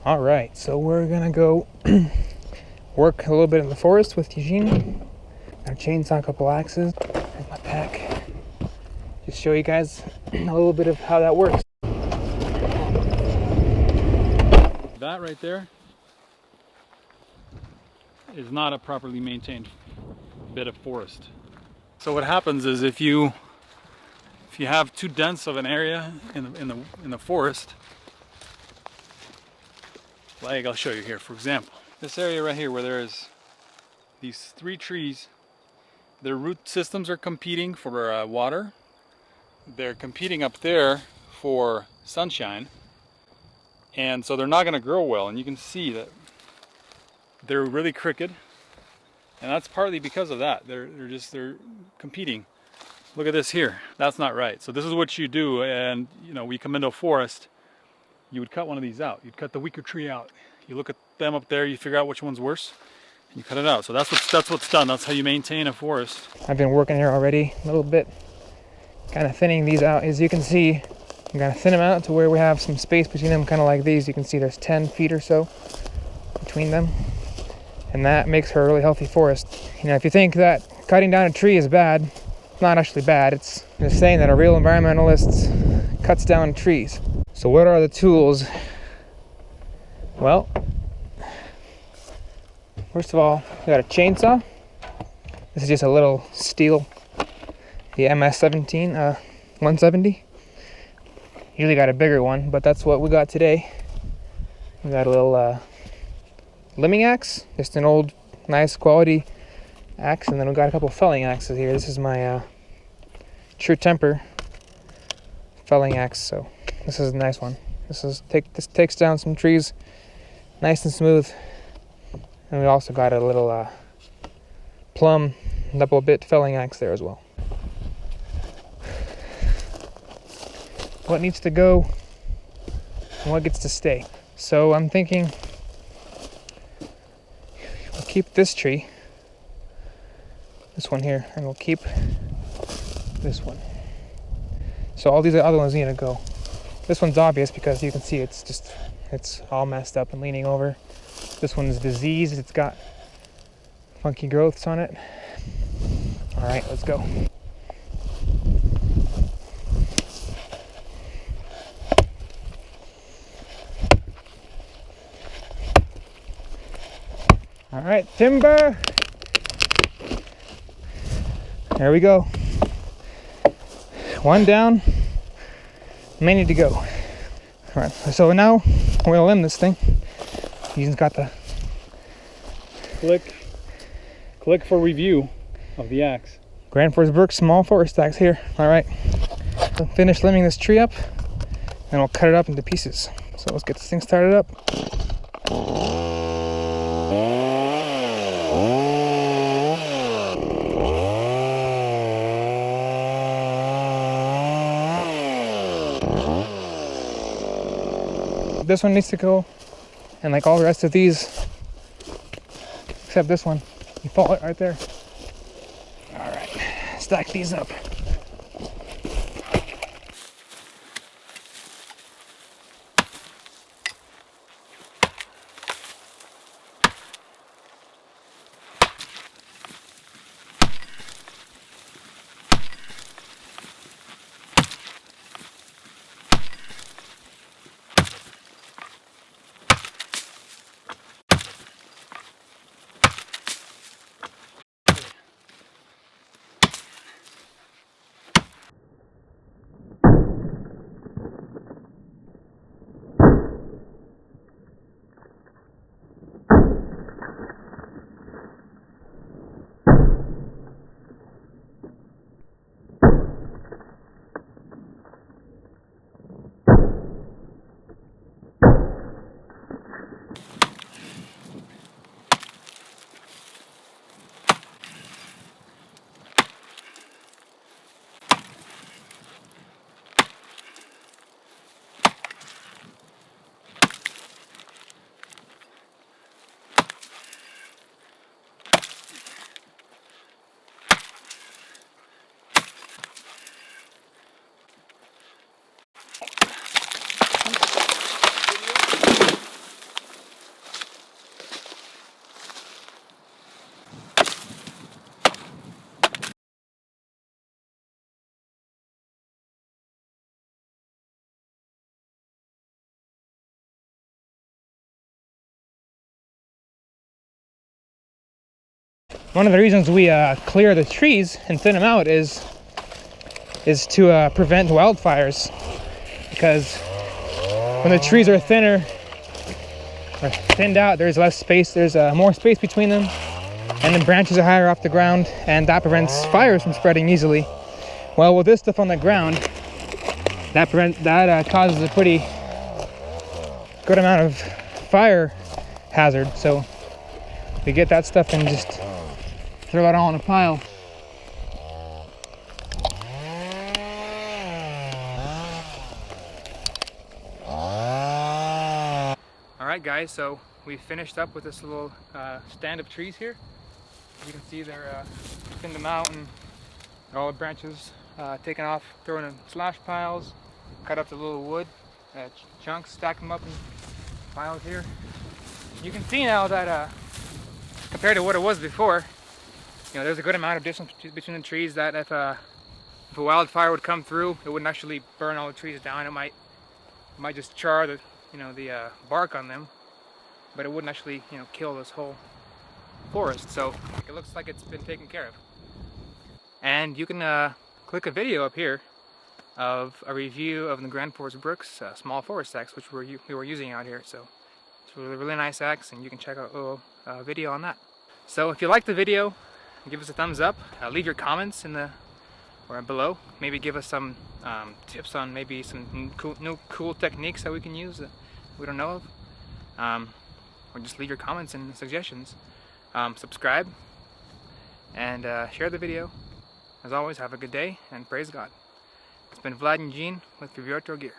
All right, so we're gonna go work a little bit in the forest with Eugene. Got a chainsaw, a couple axes. Here's my pack. Just show you guys a little bit of how that works. That right there is not a properly maintained bit of forest. So what happens is if you have too dense of an area in the forest, like I'll show you here, for example, this area right here where there's these 3 trees, their root systems are competing for water. They're competing up there for sunshine, and so they're not going to grow well, and you can see that they're really crooked, and that's partly because of that. They're competing. Look at this here. That's not right. So this is what you do, and we come into a forest, you would cut one of these out. You'd cut the weaker tree out. You look at them up there, you figure out which one's worse, and you cut it out. So that's what's done. That's how you maintain a forest. I've been working here already a little bit, kind of thinning these out. As you can see, I'm gonna thin them out to where we have some space between them, kind of like these. You can see there's 10 feet or so between them, and that makes for a really healthy forest. If you think that cutting down a tree is bad, it's not actually bad. It's just saying that a real environmentalist cuts down trees. So what are the tools? Well, first of all, we got a chainsaw. This is just a little steel, the MS-17 170. Usually got a bigger one, but that's what we got today. We got a little limbing axe, just an old, nice quality axe, and then we got a couple felling axes here. This is my True Temper felling axe, so this is a nice one. This takes down some trees nice and smooth. And we also got a little plumb double bit felling axe there as well. What needs to go and what gets to stay? So I'm thinking we'll keep this tree, this one here, and we'll keep this one. So all these other ones need to go. This one's obvious because you can see it's all messed up and leaning over. This one's diseased, it's got funky growths on it. All right, let's go. All right, timber. There we go. One down, many to go. All right, so now we're gonna limb this thing. He's got the Click for review of the axe. Grand Forks Burke small forest axe here. All right, so finish limbing this tree up, and we'll cut it up into pieces. So let's get this thing started up. This one needs to go, and like all the rest of these, except this one, you fall it right there. All right, stack these up. one of the reasons we clear the trees and thin them out is to prevent wildfires, because when the trees are thinner or thinned out, there's less space, there's more space between them, and the branches are higher off the ground, and that prevents fires from spreading easily. Well, with this stuff on the ground, that causes a pretty good amount of fire hazard. So we get that stuff and just throw it all in a pile. Alright guys, so we finished up with this little stand of trees here. As you can see, they're thinned them out and all the branches taken off, thrown in slash piles, cut up the little wood chunks, stack them up in piles here. You can see now that compared to what it was before, you know, there's a good amount of distance between the trees, that if a wildfire would come through, it wouldn't actually burn all the trees down. It might just char the bark on them, but it wouldn't actually, you know, kill this whole forest. So it looks like it's been taken care of. And you can click a video up here of a review of the Grand Forest Brooks small forest axe, which we were using out here. So it's a really nice axe, and you can check out a little video on that. So if you liked the video, give us a thumbs up. Leave your comments in the or below. Maybe give us some tips on maybe some new cool techniques that we can use that we don't know of. Or just leave your comments and suggestions. Subscribe and share the video. As always, have a good day and praise God. It's been Vlad and Gene with Review Outdoor Gear.